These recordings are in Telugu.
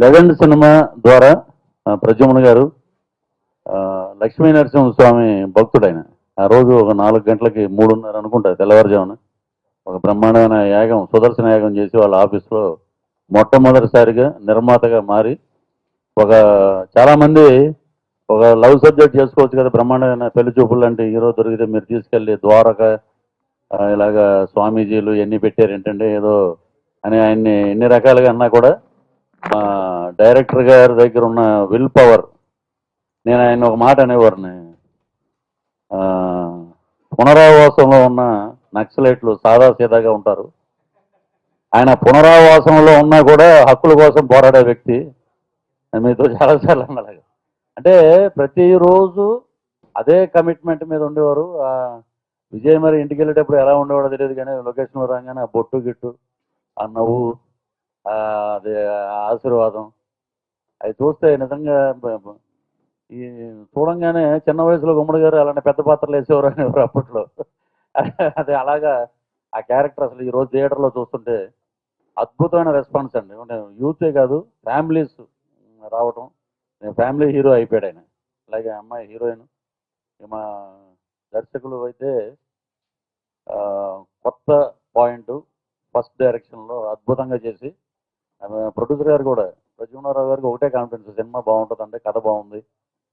లెజెండ్ సినిమా ద్వారా ప్రద్యుమ్న గారు లక్ష్మీ నరసింహస్వామి భక్తుడైన ఆ రోజు ఒక 4 గంటలకి 3:30 అనుకుంటా తెల్లవారుజామున ఒక బ్రహ్మాండమైన యాగం సుదర్శన యాగం చేసి వాళ్ళ ఆఫీస్లో మొట్టమొదటిసారిగా నిర్మాతగా మారి ఒక చాలామంది ఒక లవ్ సబ్జెక్ట్ చేసుకోవచ్చు కదా, బ్రహ్మాండమైన పెళ్లి చూపులు లాంటి హీరో దొరికితే మీరు తీసుకెళ్ళి ద్వారక ఇలాగా స్వామీజీలు ఎన్ని పెట్టారు ఏంటంటే ఏదో అని ఆయన్ని ఎన్ని రకాలుగా అన్నా కూడా మా డైరెక్టర్ గారి దగ్గర ఉన్న విల్ పవర్. నేను ఆయన ఒక మాట అనేవారిని, పునరావాసంలో ఉన్న నక్సలైట్లు సాదాసీదాగా ఉంటారు, ఆయన పునరావాసంలో ఉన్నా కూడా హక్కుల కోసం పోరాడే వ్యక్తి. మీతో చాలాసార్లు అన్నలాగా అంటే ప్రతిరోజు అదే కమిట్మెంట్ మీద ఉండేవారు. విజయ్ మరి ఇంటికి వెళ్ళేటప్పుడు ఎలా ఉండేవాడో తెలియదు కానీ లొకేషన్లో రాగానే ఆ బొట్టు గిట్టు ఆ నవ్వు అదే ఆశీర్వాదం అవి చూస్తే నిజంగా ఈ చూడంగానే చిన్న వయసులో గుమ్మడి గారు అలాంటి పెద్ద పాత్రలు వేసేవారు అనేవారు అప్పట్లో. అదే అలాగా ఆ క్యారెక్టర్ అసలు ఈరోజు థియేటర్లో చూస్తుంటే అద్భుతమైన రెస్పాన్స్ అండి. అంటే యూతే కాదు ఫ్యామిలీస్ రావటం, ఫ్యామిలీ హీరో అయిపోయాడు ఆయన. అలాగే అమ్మాయి హీరోయిన్, మా దర్శకులు అయితే కొత్త పాయింట్ ఫస్ట్ డైరెక్షన్లో అద్భుతంగా చేసి, ప్రొడ్యూసర్ గారు కూడా ప్రద్యుమ్నారావు గారికి ఒకటే కాన్ఫిడెన్స్, సినిమా బాగుంటుంది అంటే కథ బాగుంది,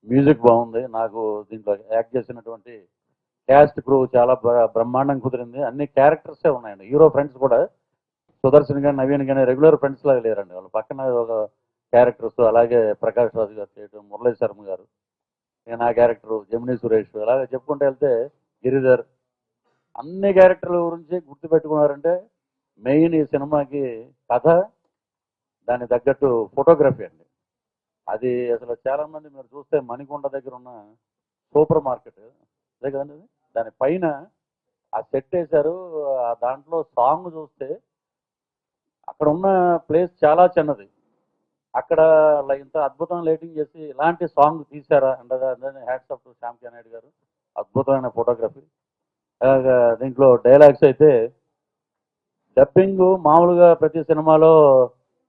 మ్యూజిక్ బాగుంది, నాకు దీంట్లో యాక్ట్ చేసినటువంటి క్యాస్ట్ క్రూ చాలా బ్రహ్మాండంగా కుదిరింది, అన్ని క్యారెక్టర్సే ఉన్నాయండి. హీరో ఫ్రెండ్స్ కూడా సుదర్శన్ కానీ నవీన్ కానీ రెగ్యులర్ ఫ్రెండ్స్ లాగా లేరండి, వాళ్ళు పక్కన ఒక క్యారెక్టర్స్. అలాగే ప్రకాష్ రాజు గారు చేయడం, మురళీ శర్మ గారు, నేను ఆ క్యారెక్టర్, జమినీ సురేష్, అలాగే చెప్పుకుంటూ వెళ్తే గిరిధర్, అన్ని క్యారెక్టర్ల గురించి గుర్తుపెట్టుకున్నారంటే మెయిన్ ఈ సినిమాకి కథ, దాని తగ్గట్టు ఫోటోగ్రఫీ అండి. అది అసలు చాలామంది మీరు చూస్తే మణికొండ దగ్గర ఉన్న సూపర్ మార్కెట్ అదే కదండి, దాని పైన ఆ సెట్ వేశారు. దాంట్లో సాంగ్ చూస్తే అక్కడ ఉన్న ప్లేస్ చాలా చిన్నది, అక్కడ ఇంత అద్భుతం లైటింగ్ చేసి ఇలాంటి సాంగ్ తీశారా అంటే హ్యాట్స్ ఆఫ్ టు శ్యామ్ కే నాయుడు గారు. అద్భుతమైన ఫోటోగ్రఫీ. దీంట్లో డైలాగ్స్ అయితే డబ్బింగ్ మామూలుగా ప్రతి సినిమాలో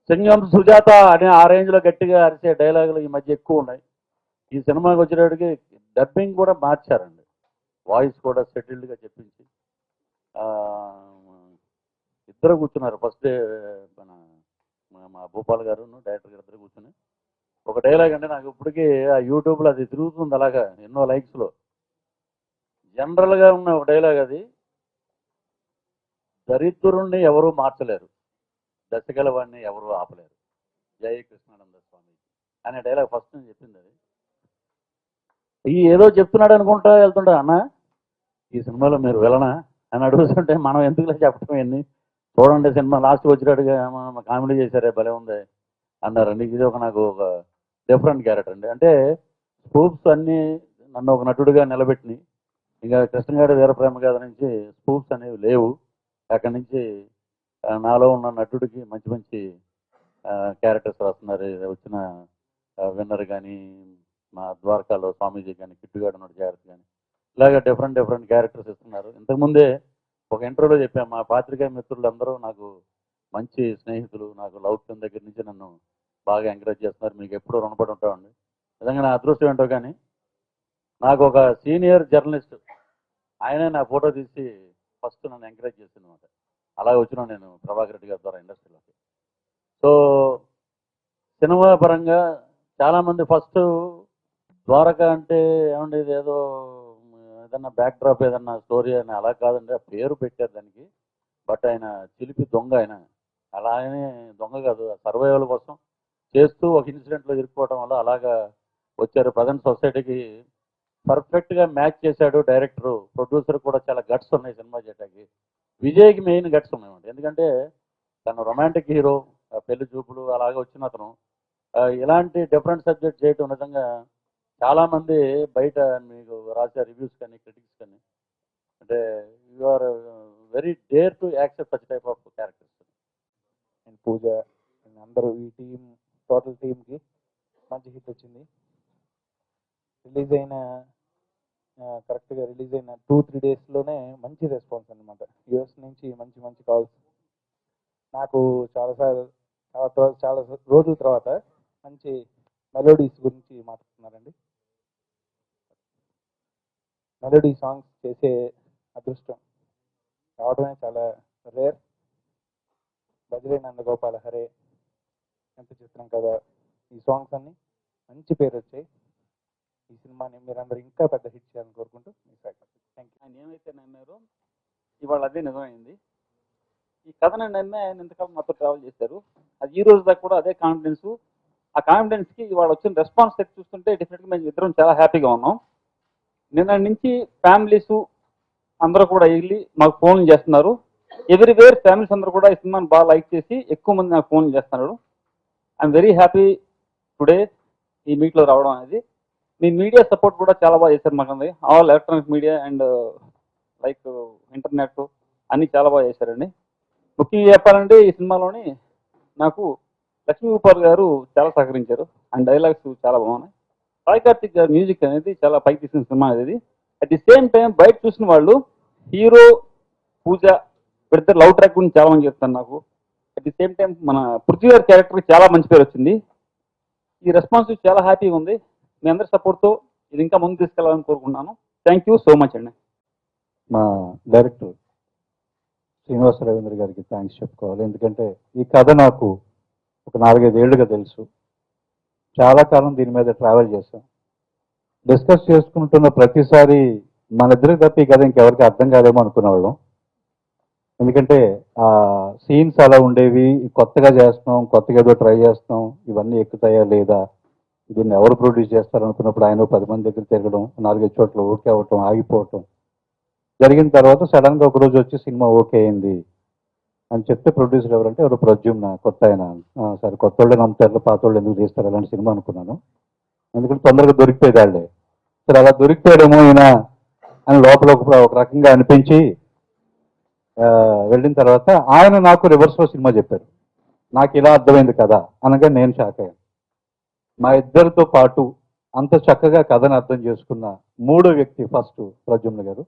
సింగం సుజాత అని ఆ రేంజ్లో గట్టిగా అరిచే డైలాగులు ఈ మధ్య ఎక్కువ ఉన్నాయి. ఈ సినిమాకి వచ్చేటప్పటికి డబ్బింగ్ కూడా మార్చారండి, వాయిస్ కూడా సెటిల్డ్గా చెప్పించి. ఇద్దరు కూర్చున్నారు ఫస్ట్ డే, మా భూపాల్ గారు డైరెక్టర్ గారు ఇద్దరు కూర్చుని ఒక డైలాగ్ అంటే నాకు ఇప్పటికీ ఆ యూట్యూబ్లో అది తిరుగుతుంది అలాగా ఎన్నో లైక్స్లో. జనరల్గా ఉన్న ఒక డైలాగ్ అది, దరిద్రుణ్ణి ఎవరూ మార్చలేరు, దశగల వాడిని ఎవరూ ఆపలేరు, జయ కృష్ణానంద స్వామి అనే డైలాగ్ ఫస్ట్ నేను చెప్పింది. అది ఈ ఏదో చెప్తున్నాడు అనుకుంటా వెళ్తుంటా, అన్న ఈ సినిమాలో మీరు వెళ్ళనా అని అడుగుతుంటే మనం ఎందుకులే చెప్పడం ఎన్ని, చూడండి సినిమా లాస్ట్ వచ్చేటట్టుగా కామెడీ చేశారే భలే ఉంది అన్నారండి. ఇది ఒక నాకు ఒక డిఫరెంట్ క్యారెక్టర్ అండి. అంటే స్పూప్స్ అన్నీ నన్ను ఒక నటుడిగా నిలబెట్టినాయి. ఇంకా కృష్ణగాడి వీరప్రేమ గాథ నుంచి స్పూప్స్ అనేవి లేవు. అక్కడి నుంచి నాలో ఉన్న నటుడికి మంచి మంచి క్యారెక్టర్స్ వస్తున్నారు. వచ్చిన విన్నర్ కానీ, మా ద్వారకాలో స్వామీజీ కానీ, కిట్టుగాడు ఉన్న జాగ్రత్త కానీ, ఇలాగ డిఫరెంట్ డిఫరెంట్ క్యారెక్టర్స్ ఇస్తున్నారు. ఇంతకుముందే ఒక ఇంటర్వ్యూలో చెప్పాను, మా పాత్రికేయ మిత్రులందరూ నాకు మంచి స్నేహితులు, నాకు లౌక్యం దగ్గర నుంచి నన్ను బాగా ఎంకరేజ్ చేస్తున్నారు, మీకు ఎప్పుడూ రుణపడి ఉంటామండి. నిజంగా నా అదృష్టం ఏంటో కానీ నాకు ఒక సీనియర్ జర్నలిస్ట్ ఆయనే నా ఫోటో తీసి ఫస్ట్ నన్ను ఎంకరేజ్ చేసింది అనమాట. అలా వచ్చినా నేను ప్రభాకర్ రెడ్డి గారి ద్వారా ఇండస్ట్రీలోకి. సో సినిమా పరంగా చాలామంది ఫస్ట్ ద్వారక అంటే ఏమండి ఇది ఏదో ఏదన్నా బ్యాక్ డ్రాప్ ఏదన్నా స్టోరీ అని, అలా కాదండి, ఆ పేరు పెట్టారు దానికి. బట్ ఆయన చిలిపి దొంగ, ఆయన అలా ఆయనే దొంగ కాదు, సర్వైవల్ కోసం చేస్తూ ఒక ఇన్సిడెంట్లో ఇరుక్కోవడం వల్ల అలాగా వచ్చారు. ప్రజెంట్ సొసైటీకి పర్ఫెక్ట్గా మ్యాచ్ చేశాడు డైరెక్టరు. ప్రొడ్యూసర్ కూడా చాలా గట్స్ ఉన్నాయి సినిమా చేయడానికి. విజయ్కి మెయిన్ గట్స్ ఉన్నాయండి, ఎందుకంటే తను రొమాంటిక్ హీరో, పెళ్లి చూపులు అలాగే వచ్చిన అతను ఇలాంటి డిఫరెంట్ సబ్జెక్ట్ చేయటం నిజంగా చాలామంది బయట మీకు రాసే రివ్యూస్ కానీ క్రిటిక్స్ కానీ అంటే you are very dare to accept such type of characters. And Pooja అందరూ ఈ టీం, టోటల్ టీంకి మంచి హిట్ వచ్చింది. రిలీజ్ అయిన కరెక్ట్గా రిలీజ్ అయిన 2-3 డేస్లోనే మంచి రెస్పాన్స్ అనమాట. యూఎస్ నుంచి మంచి మంచి కాల్స్. నాకు చాలా రోజుల తర్వాత మంచి మెలోడీస్ గురించి మాట్లాడుతున్నారండి. మెలోడీ సాంగ్స్ చేసే అదృష్టం రావడమే చాలా రేర్. బదిలీ నందగోపాల హరే, ఎంత చిత్రం కదా, ఈ సాంగ్స్ అన్ని మంచి పేరు వచ్చాయి. ఈ సినిమాని మీరందరూ ఇంకా పెద్ద హిట్ చేయాలని కోరుకుంటూ మీ థ్యాంక్ యూ. ఆయన ఏమైతే నమ్మారో ఇవాళ అదే నిజమైంది. ఈ కథను నమ్మి ఆయన ఇంతకాలం మాతో ట్రావెల్ చేశారు. అది ఈ రోజు దాకా కూడా అదే కాన్ఫిడెన్స్. ఆ కాన్ఫిడెన్స్కి ఇవాళ వచ్చిన రెస్పాన్స్ చూస్తుంటే డెఫినెట్గా మేము ఇద్దరం చాలా హ్యాపీగా ఉన్నాం. నిన్న నుంచి ఫ్యామిలీస్ అందరూ కూడా వెళ్ళి మాకు ఫోన్లు చేస్తున్నారు. ఎవ్రీవేర్ ఫ్యామిలీస్ అందరూ కూడా ఈ సినిమాని బాగా లైక్ చేసి ఎక్కువ మంది నాకు ఫోన్లు చేస్తున్నారు. ఐఎమ్ వెరీ హ్యాపీ టుడే ఈ మీట్లో రావడం అనేది. మీ మీడియా సపోర్ట్ కూడా చాలా బాగా చేశారు మాకు. All electronic media and like internet అన్నీ చాలా బాగా చేశారండి. ముఖ్యంగా చెప్పాలంటే ఈ సినిమాలోని నాకు లక్ష్మీగోపాల్ గారు చాలా సహకరించారు. అండ్ డైలాగ్స్ చాలా బాగున్నాయి. సాయి కార్తిక్ గారి మ్యూజిక్ అనేది చాలా పైకి తీసిన సినిమా అనేది. అట్ ది సేమ్ టైం బయట చూసిన వాళ్ళు హీరో పూజ పెడితే లవ్ ట్రాక్ గురించి చాలా మంది చెప్తాను నాకు. అట్ ది సేమ్ టైం మన పృథ్వీ గారి క్యారెక్టర్ చాలా మంచి పేరు వచ్చింది. ఈ రెస్పాన్స్ చాలా హ్యాపీగా ఉంది. మీ అందరి సపోర్ట్తో ఇది ఇంకా ముందు తీసుకెళ్లాలని కోరుకుంటున్నాను. థ్యాంక్ యూ సో మచ్ అండి. మా డైరెక్టర్ శ్రీనివాస రవీంద్ర గారికి థ్యాంక్స్ చెప్పుకోవాలి. ఎందుకంటే ఈ కథ నాకు ఒక 4-5 ఏళ్ళుగా తెలుసు. చాలా కాలం దీని మీద ట్రావెల్ చేశాం. డిస్కస్ చేసుకుంటున్న ప్రతిసారి మన ఇద్దరికి తప్ప ఈ కథ ఇంకెవరికి అర్థం కాదేమో అనుకునేవాళ్ళం. ఎందుకంటే ఆ సీన్స్ అలా ఉండేవి. కొత్తగా చేస్తున్నాం, కొత్తగా ఏదో ట్రై చేస్తున్నాం, ఇవన్నీ ఎక్కుతాయా లేదా, దీన్ని ఎవరు ప్రొడ్యూస్ చేస్తారు అనుకున్నప్పుడు ఆయన 10 మంది దగ్గర తిరగడం, 4-5 చోట్ల ఓకే అవ్వటం, ఆగిపోవటం జరిగిన తర్వాత సడన్ గా ఒకరోజు వచ్చి సినిమా ఓకే అయింది అని చెప్తే ప్రొడ్యూసర్ ఎవరంటే ఎవరు ప్రద్యుమ్న, కొత్త ఆయన. సరే కొత్త వాళ్ళే నమ్ముతారు, పాత వాళ్ళు ఎందుకు చేస్తారు అలాంటి సినిమా అనుకున్నాను. ఎందుకంటే తొందరగా దొరికిపోయేది వాళ్ళే. సరే అలా దొరికిపోయాడేమో ఈయన అని లోపల ఒక రకంగా అనిపించి వెళ్ళిన తర్వాత ఆయన నాకు రివర్స్లో సినిమా చెప్పారు. నాకు ఇలా అర్థమైంది కదా అనగా నేను షాక్ అయ్యాను. మా ఇద్దరితో పాటు అంత చక్కగా కథను అర్థం చేసుకున్న మూడో వ్యక్తి ఫస్ట్ ప్రద్యుమ్న గారు.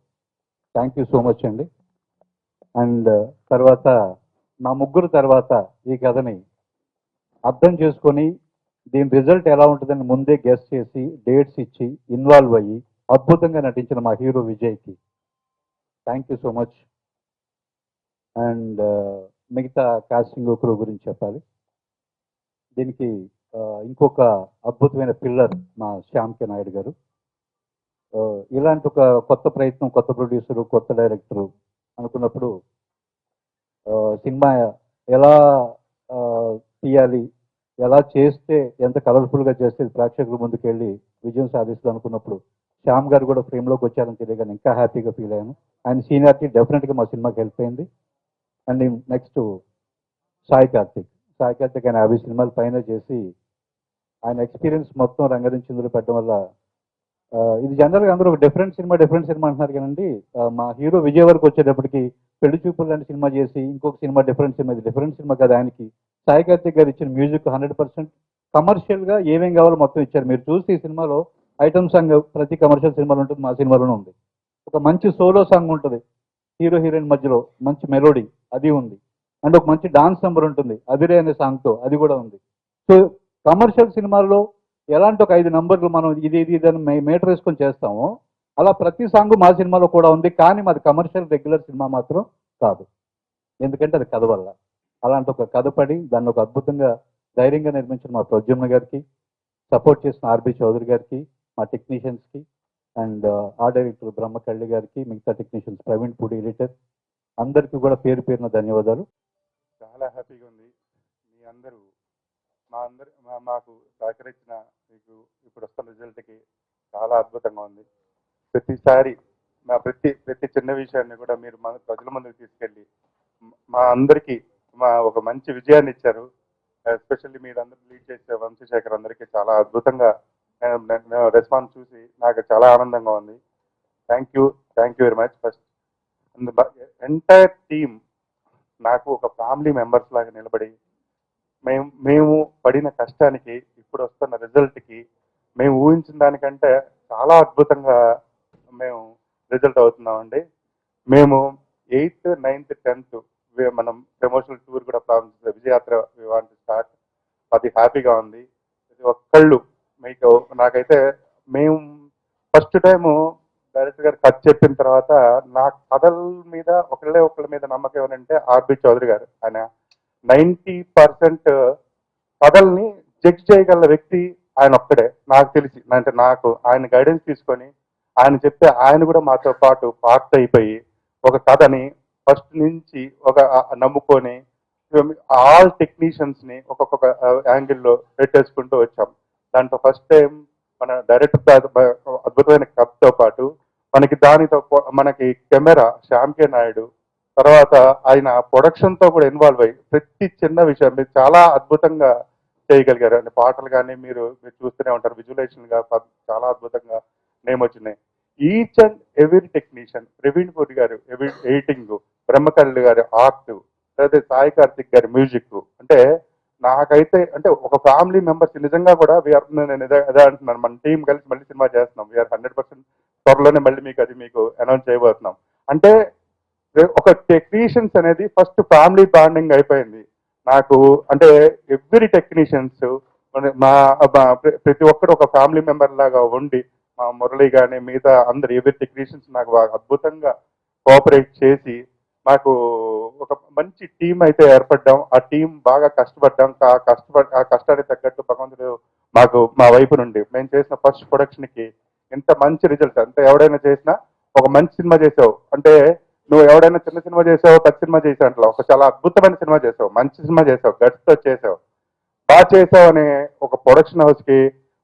థ్యాంక్ యూ సో మచ్ అండి. అండ్ తర్వాత మా ముగ్గురు తర్వాత ఈ కథని అర్థం చేసుకొని దీని రిజల్ట్ ఎలా ఉంటుందని ముందే గెస్ట్ చేసి డేట్స్ ఇచ్చి ఇన్వాల్వ్ అయ్యి అద్భుతంగా నటించిన మా హీరో విజయ్కి thank you so much. And మిగతా కాస్టింగ్ క్రూ గురించి చెప్పాలి. దీనికి ఇంకొక అద్భుతమైన పిల్లర్ మా శ్యామ్ కే నాయుడు గారు. ఇలాంటి ఒక కొత్త ప్రయత్నం, కొత్త ప్రొడ్యూసరు, కొత్త డైరెక్టరు అనుకున్నప్పుడు సినిమా ఎలా తీయాలి, ఎలా చేస్తే ఎంత కలర్ఫుల్గా చేస్తే ప్రేక్షకుల ముందుకు వెళ్ళి విజయం సాధిస్తుంది అనుకున్నప్పుడు శ్యామ్ గారు కూడా ఫ్రేమ్లోకి వచ్చారని తెలియగానే ఇంకా హ్యాపీగా ఫీల్ అయ్యాను. ఆయన సీనియారిటీ డెఫినెట్గా మా సినిమాకి హెల్ప్ అయింది. అండ్ నెక్స్ట్ సాయి కార్తిక్ ఆయన 50 సినిమాలు పైన చేసి ఆయన ఎక్స్పీరియన్స్ మొత్తం రంగరించిందులో పెట్టడం వల్ల ఇది జనరల్గా అందరూ ఒక డిఫరెంట్ సినిమా అంటున్నారు కానండి. మా హీరో విజయ్ వరకు వచ్చేటప్పటికి పెళ్లి చూపులు లాంటి సినిమా చేసి ఇంకొక సినిమా డిఫరెంట్ సినిమా కదా. ఆయనకి సాయి కార్తిక్ గారు ఇచ్చిన మ్యూజిక్ 100% కమర్షియల్గా ఏమేం కావాలో మొత్తం ఇచ్చారు. మీరు చూస్తే ఈ సినిమాలో ఐటమ్ సాంగ్ ప్రతి కమర్షియల్ సినిమాలో ఉంటుంది, మా సినిమాలోనే ఉంది. ఒక మంచి సోలో సాంగ్ ఉంటుంది హీరో హీరోయిన్ మధ్యలో, మంచి మెలోడీ అది ఉంది. అండ్ ఒక మంచి డాన్స్ నెంబర్ ఉంటుంది అదిరే అనే సాంగ్తో, అది కూడా ఉంది. సో కమర్షియల్ సినిమాల్లో ఎలాంటి ఒక 5 నంబర్లు మనం ఇది మేటర్ వేసుకొని చేస్తామో అలా ప్రతి సాంగ్ మా సినిమాలో కూడా ఉంది. కానీ మాది కమర్షియల్ రెగ్యులర్ సినిమా మాత్రం కాదు. ఎందుకంటే అది కథ వల్ల. అలాంటి ఒక కథ పడి దాన్ని ఒక అద్భుతంగా ధైర్యంగా నిర్మించిన మా ప్రద్యుమ్న గారికి, సపోర్ట్ చేసిన ఆర్బి చౌదరి గారికి, మా టెక్నీషియన్స్కి అండ్ ఆర్ట్ డైరెక్టర్ బ్రహ్మకళ్ళి గారికి, మిగతా టెక్నీషియన్స్ ప్రవీణ్ పూడి ఎడిటర్ అందరికీ కూడా పేరు పేరున ధన్యవాదాలు. చాలా హ్యాపీగా ఉంది. మీ అందరూ మాకు సహకరించిన మీకు ఇప్పుడు వస్తున్న రిజల్ట్కి చాలా అద్భుతంగా ఉంది. ప్రతిసారి మా ప్రతి చిన్న విషయాన్ని కూడా మీరు మన ప్రజల ముందుకు తీసుకెళ్ళి మా అందరికీ ఒక మంచి విజయాన్ని ఇచ్చారు. ఎస్పెషల్లీ మీరు అందరూ లీడ్ చేసే వంశీశేఖర్ అందరికీ చాలా అద్భుతంగా రెస్పాన్స్ చూసి నాకు చాలా ఆనందంగా ఉంది. Thank you very much. First entire team నాకు ఒక ఫ్యామిలీ మెంబర్స్ లాగా నిలబడి మేము పడిన కష్టానికి ఇప్పుడు వస్తున్న రిజల్ట్కి మేము ఊహించిన దానికంటే చాలా అద్భుతంగా మేము రిజల్ట్ అవుతున్నామండి. మేము 8th, 9th, 10th మనం ప్రమోషనల్ టూర్ కూడా ప్రారంభించాం. విజయయాత్ర వి వాంట్ టు స్టార్ట్. అది హ్యాపీగా ఉంది. ప్రతి ఒక్కళ్ళు మీకు నాకైతే మేము ఫస్ట్ టైము డైరెక్టర్ గారు కథ చెప్పిన తర్వాత నా కథల మీద ఒకళ్ళ మీద నమ్మకం ఏమనంటే ఆర్బి చౌదరి గారు. ఆయన 90% కథల్ని జడ్జ్ చేయగల వ్యక్తి ఆయన ఒక్కడే నాకు తెలిసి. అంటే నాకు ఆయన గైడెన్స్ తీసుకొని ఆయన చెప్తే ఆయన కూడా మాతో పాటు పార్ట్ అయిపోయి ఒక కథని ఫస్ట్ నుంచి ఒక నమ్ముకొని ఆల్ టెక్నీషియన్స్ ని ఒక్కొక్క యాంగిల్లో పెట్టేసుకుంటూ వచ్చాం. దాంట్లో ఫస్ట్ టైం మన డైరెక్టర్ అద్భుతమైన కథతో పాటు మనకి కెమెరా శ్యామ్ కే నాయుడు, తర్వాత ఆయన ప్రొడక్షన్ తో కూడా ఇన్వాల్వ్ అయ్యి ప్రతి చిన్న విషయం మీరు చాలా అద్భుతంగా చేయగలిగారు. అంటే పాటలు కానీ మీరు చూస్తూనే ఉంటారు, విజువలైజేషన్ గా చాలా అద్భుతంగా నేమ్ వచ్చినాయి. Each and every technician, Praveen puri గారు ఎడిటింగ్, బ్రహ్మకల్లి గారి ఆర్ట్, లేదా సాయి కార్తిక్ గారి మ్యూజిక్, అంటే నాకైతే అంటే ఒక ఫ్యామిలీ మెంబర్స్ నిజంగా కూడా నేను అదే అంటున్నాను, మన టీం కలిసి మళ్ళీ సినిమా చేస్తున్నాం. వీఆర్ 100% త్వరలోనే మళ్ళీ మీకు అనౌన్స్ చేయబోతున్నాం. అంటే ఒక టెక్నీషియన్స్ అనేది ఫస్ట్ ఫ్యామిలీ బాండింగ్ అయిపోయింది నాకు. అంటే ఎవ్రీ టెక్నీషియన్స్ ప్రతి ఒక్కరు ఒక ఫ్యామిలీ మెంబర్ లాగా ఉండి, మా మురళి కానీ మిగతా అందరు ఎవ్రీ టెక్నీషియన్స్ నాకు అద్భుతంగా కోఆపరేట్ చేసి మాకు ఒక మంచి టీం అయితే ఏర్పడ్డాం. ఆ టీం బాగా కష్టపడ్డాం. ఆ కష్టానికి తగ్గట్టు భగవంతుడు మాకు మా వైపు నుండి మేము చేసిన ఫస్ట్ ప్రొడక్షన్ కి ఇంత మంచి రిజల్ట్. అంటే ఎవడైనా చేసినా ఒక మంచి సినిమా చేసావు అంటే, నువ్వు ఎవడైనా చిన్న సినిమా చేసావు, పెద్ద సినిమా చేసావు అంటే ఒక చాలా అద్భుతమైన సినిమా చేసావు, మంచి సినిమా చేసావు, గట్స్ తో చేసావు, బాగా చేసావు అనే ఒక ప్రొడక్షన్ హౌస్ కి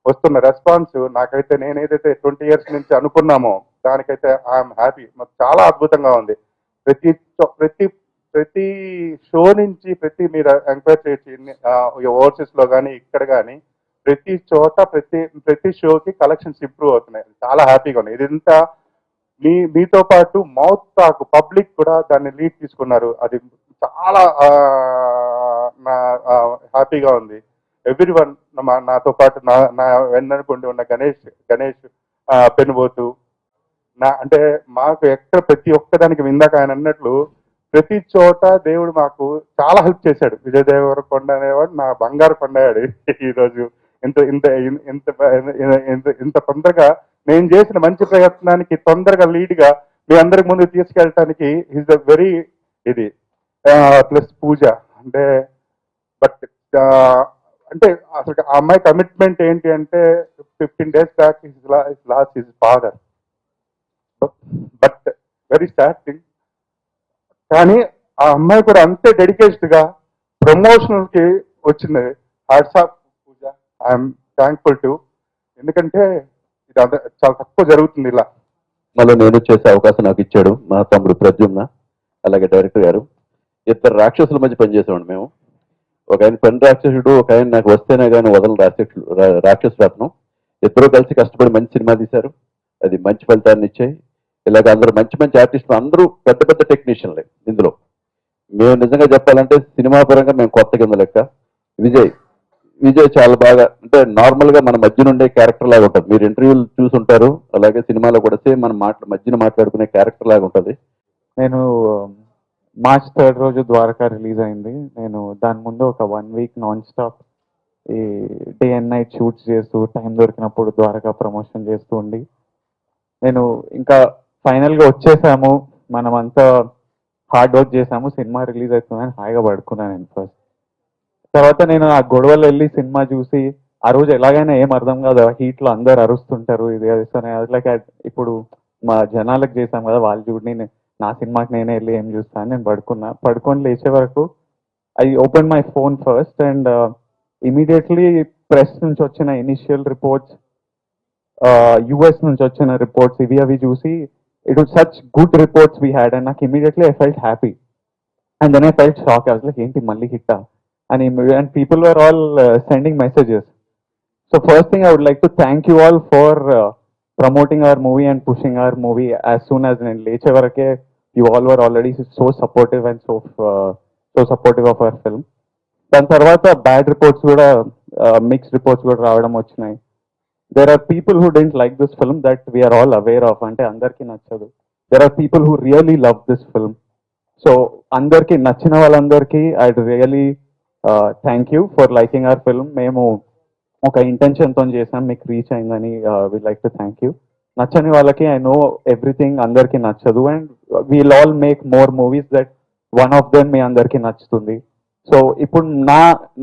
వస్తున్న రెస్పాన్స్ నాకైతే నేను ఏదైతే 20 years నుంచి అనుకున్నామో దానికైతే ఐఎమ్ హ్యాపీ. మాకు చాలా అద్భుతంగా ఉంది. ప్రతి ప్రతి ప్రతి షో నుంచి మీరు ఎంక్వైరీ చేసి ఓవర్సీస్ లో కానీ ఇక్కడ కానీ ప్రతి చోట ప్రతి షోకి కలెక్షన్స్ ఇంప్రూవ్ అవుతున్నాయి. చాలా హ్యాపీగా ఉన్నాయి. ఇదంతా మీతో పాటు మౌత్ టాక్ పబ్లిక్ కూడా దాన్ని లీడ్ తీసుకున్నారు. అది చాలా హ్యాపీగా ఉంది. ఎవ్రీ వన్ నాతో పాటు నా వెన్ననుకుంటూ ఉన్న గణేష్ పెనుబోతు అంటే మాకు ఎక్కడ ప్రతి ఒక్కదానికి ఇందాక ఆయన అన్నట్లు ప్రతి చోట దేవుడు మాకు చాలా హెల్ప్ చేశాడు. విజయ్ దేవరకొండ అనేవాడు నా బంగారు కొండయాడు. ఈరోజు ఇంత ఇంత ఇంత ఇంత తొందరగా నేను చేసిన మంచి ప్రయత్నానికి తొందరగా లీడ్ గా మీ అందరికి ముందు తీసుకెళ్ళటానికి ఈజ్ ద వెరీ ఇది ప్లస్ పూజ అంటే బట్ అంటే అసలు ఆ అమ్మాయి కమిట్మెంట్ ఏంటి అంటే 15 days back last his father. But very sad thing. కానీ ఆ అమ్మాయి కూడా అంతే డెడికేటెడ్ గా ప్రమోషనల్ కి వచ్చింది. Hats off Pooja, I'm thankful to. ఎందుకంటే ఇది చాలా తక్కువ జరుగుతుంది ఇలా. మళ్ళీ నేను చేసే అవకాశం నాకు ఇచ్చాడు మా తమ్ముడు ప్రద్యుమ్న, అలాగే డైరెక్టర్ గారు. ఇద్దరు రాక్షసుల మధ్య పనిచేసామండి మేము. ఒక ఆయన పెన్ రాక్షసుడు, ఒక ఆయన నాకు వస్తేనే కానీ వదలని రాక్షసుడు అతను. ఇద్దరు కలిసి కష్టపడి మంచి సినిమా తీశారు. అది మంచి ఫలితాన్ని ఇచ్చాయి. ఇలాగ అందరూ మంచి మంచి ఆర్టిస్టులు, అందరూ పెద్ద పెద్ద టెక్నీషియన్లే ఇందులో. మేము నిజంగా చెప్పాలంటే సినిమా పరంగా మేము కొత్త కింద లెక్క. విజయ్ చాలా బాగా అంటే నార్మల్ గా మన మధ్య నుండే క్యారెక్టర్ లాగా ఉంటుంది. మీరు ఇంటర్వ్యూలు చూసుంటారు, అలాగే సినిమాలో కూడా సేమ్ మనం మధ్యన మాట్లాడుకునే క్యారెక్టర్ లాగా ఉంటుంది. నేను March 3rd రోజు ద్వారకా రిలీజ్ అయింది. నేను దాని ముందు ఒక 1 week నాన్ స్టాప్ ఈ డే అండ్ నైట్ షూట్స్ చేస్తూ టైం దొరికినప్పుడు ద్వారకా ప్రమోషన్ చేస్తూ ఉండి నేను ఇంకా ఫైనల్గా వచ్చేసాము, మనం అంతా హార్డ్ వర్క్ చేసాము, సినిమా రిలీజ్ అవుతుందని హాయిగా పడుకున్నాను నేను ఫస్ట్. తర్వాత నేను ఆ గొడవలు వెళ్ళి సినిమా చూసి ఆ రోజు ఎలాగైనా ఏం అర్థం కాదు, హీట్లో అందరు అరుస్తుంటారు, ఇది లైక్ ఇప్పుడు మా జనాలకు చేసాం కదా వాళ్ళు చూడని నా సినిమాకి నేనే వెళ్ళి ఏం చూస్తాను నేను పడుకొని లేచే వరకు I open my phone first and immediately press నుంచి వచ్చిన ఇనిషియల్ రిపోర్ట్స్, యుఎస్ నుంచి వచ్చిన రిపోర్ట్స్ ఇవి అవి చూసి it was such good reports we had and నాకు immediately I felt happy and then I felt shock. అసలు ఏంటి మళ్ళీ హిట్టా అని, and people were all sending messages. So first thing I would like to thank you all for promoting our movie and pushing our movie as soon as నేను లేచే వరకే you all were already so supportive and so supportive of our film. దాని తర్వాత బ్యాడ్ రిపోర్ట్స్ కూడా మిక్స్డ్ రిపోర్ట్స్ కూడా రావడం వచ్చినాయి. there are people who didn't like this film that we are all aware of, అంటే అందరికీ నచ్చదు. there are people who really love this film. so అందరికీ నచ్చిన వాళ్ళందరికీ I'd really thank you for liking our film. మేము ఒక ఇంటెన్షన్తో చేసాం, మీకు రీచ్ అయిందని we like to thank you. నచ్చని వాళ్ళకి ఐ నో ఎవ్రీథింగ్ అందరికీ నచ్చదు, and we'll all make more movies that one of them మీ అందరికీ నచ్చుతుంది. సో ఇప్పుడు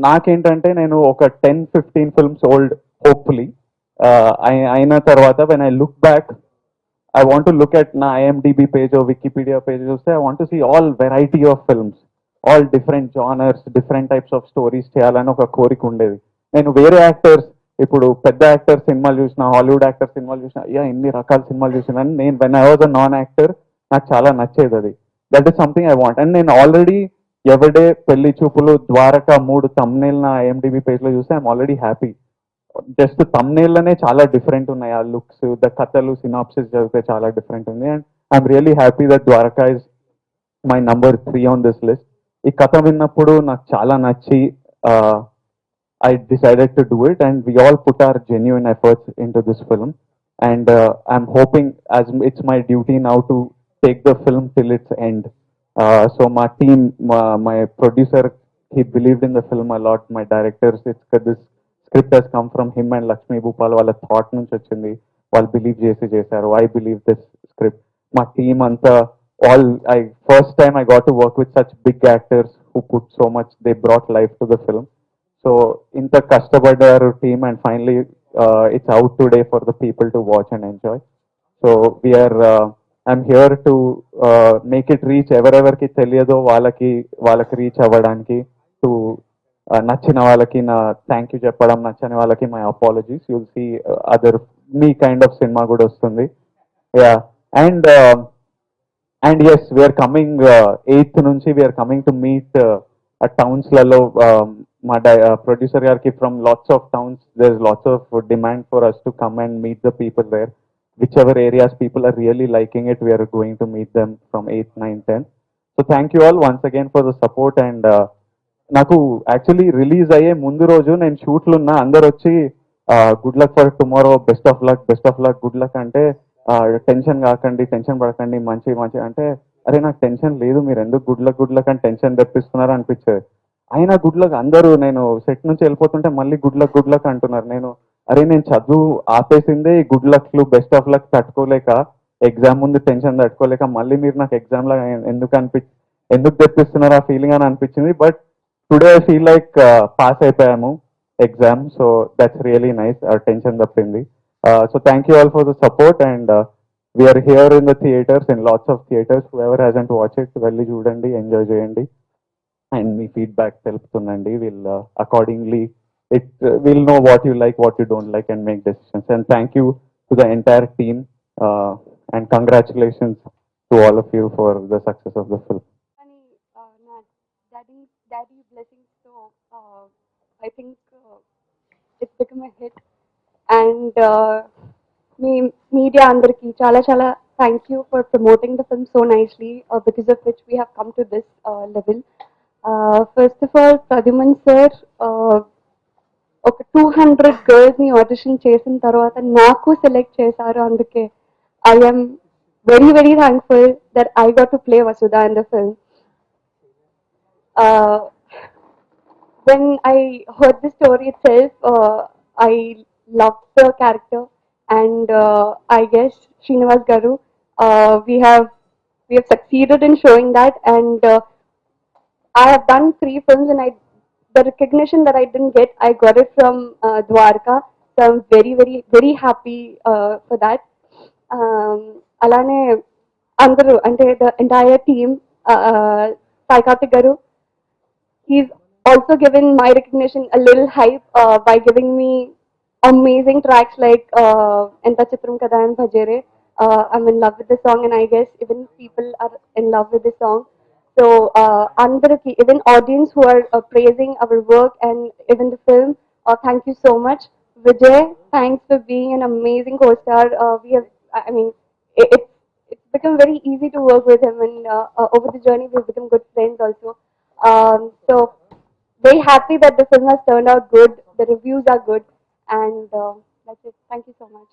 నాకేంటంటే నేను ఒక 10-15 ఫిల్మ్స్ ఓల్డ్ హోప్ఫుల్లీ అయిన తర్వాత when I look back I want to look at నా IMDb page or Wikipedia page చూస్తే I want to see all variety of films, all different genres, different types of stories చేయాలని ఒక కోరిక ఉండేది. నేను వేరే యాక్టర్స్ ఇప్పుడు పెద్ద యాక్టర్ సినిమాలు చూసిన, హాలీవుడ్ యాక్టర్ సినిమాలు చూసిన, ఇన్ని రకాల సినిమాలు చూసిన, నేను when I was a non actor నాకు చాలా నచ్చేది అది. That is something I want. And నేను ఆల్రెడీ ఎవడే, పెళ్లి చూపులు, ద్వారక 3 thumbnail నా IMDb page లో చూస్తే ఐఎమ్ ఆల్రెడీ హ్యాపీ. జస్ట్ తమ్నేల్లోనే చాలా డిఫరెంట్ ఉన్నాయి ఆ లుక్స్, ద కథలు, సినాప్సిస్ చదివితే చాలా డిఫరెంట్ ఉంది. And I'm really happy that Dwaraka is my number 3 on this list. ఈ కథ విన్నప్పుడు నాకు చాలా నచ్చి I decided to do it, and we all put our genuine efforts into this film. And I'm hoping, as it's my duty now to take the film till its end. So my team, my producer, he believed in the film a lot. My directors, this script has come from him and Lakshmi Bhupal. వాళ్ళ థాట్ నుంచి వచ్చింది, వాళ్ళు బిలీవ్ చేశారు. I believe this script. My team అంతా first time I got to work with such big actors who put so much, they brought life to the film. So ఇంత కష్టపడ్డారు team, and finally it's out today for the people to watch and enjoy. So I'm here to make it reach ఎవరెవరికి తెలియదో వాళ్ళకి రీచ్ అవ్వడానికి, టు నచ్చిన వాళ్ళకి నా థ్యాంక్ యూ చెప్పడం, నచ్చని వాళ్ళకి my apologies. You'll see other మీ కైండ్ ఆఫ్ సినిమా కూడా వస్తుంది. Yeah, and yes, we're coming 8th నుంచి వీఆర్ కమింగ్ టు మీట్ టౌన్స్లలో. మా ప్రొడ్యూసర్ గారికి from lots of towns there is lots of demand for us to come and meet the people there. Whichever areas people are really liking it, we're going to meet them from 8th, 9th, 10th. So thank you all once again for the support. And నాకు యాక్చువల్లీ రిలీజ్ అయ్యే ముందు రోజు నేను షూట్లు ఉన్నా, అందరు వచ్చి good luck for tomorrow, best of luck, good luck అంటే టెన్షన్ కాకండి, టెన్షన్ పడకండి, మంచి అంటే, అరే నాకు టెన్షన్ లేదు, మీరు ఎందుకు గుడ్ లక్ అని టెన్షన్ తెప్పిస్తున్నారు అనిపించేది. అయినా గుడ్ లక్ అందరూ, నేను సెట్ నుంచి వెళ్ళిపోతుంటే మళ్ళీ గుడ్ లక్ అంటున్నారు. నేను చదువు ఆపేసిందే గుడ్ లక్లు, బెస్ట్ ఆఫ్ లక్ తట్టుకోలేక, ఎగ్జామ్ ముందు టెన్షన్ తట్టుకోలేక, మళ్ళీ మీరు నాకు ఎగ్జామ్ లా ఎందుకు తెప్పిస్తున్నారు ఆ ఫీలింగ్ అని అనిపించింది. But today I feel like pass అయిపోయాము exam. So that's really nice, tension తప్పింది. So thank you all for the support. And we're here in the theatres, in lots of theatres. Whoever hasn't watch it, వెళ్ళి చూడండి, ఎంజాయ్ చేయండి, అండ్ మీ ఫీడ్బ్యాక్ తెలుపుతుండండి. Will accordingly we'll know what you like, what you don't like, and make decisions. And thank you to the entire team, and congratulations to all of you for the success of the film. And na daddy blessings, so I think it's become a hit. And me media andarki chala thank you for promoting the film so nicely, because of which we have come to this level. First of all, Pradhuman sir, ఒక 200 గర్ల్స్ ని ఆడిషన్ చేసిన తర్వాత నాకు సెలెక్ట్ చేశారు. అందుకే I'm very thankful that I got to play Vasudha in the film. When I heard the story itself, I loved the character, and I guess Srinivas Garu, we have succeeded in showing that. And I have done 3 films, and the recognition that I didn't get, I got it from Dwarka. So I'm very happy for that. Alane andaru ante the entire team, Sai Karthik Garu, he's also given my recognition a little hype by giving me amazing tracks like Enta Chitram Kada and Bhajere. I'm in love with the song, and I guess even people are in love with the song. So andariki, even audience who are praising our work and even the film, thank you so much. Vijay, thanks for being an amazing co-star. It's become very easy to work with him, and over the journey we've become good friends also. So very happy that the film has turned out good. The reviews are good, and that's it. Thank you so much.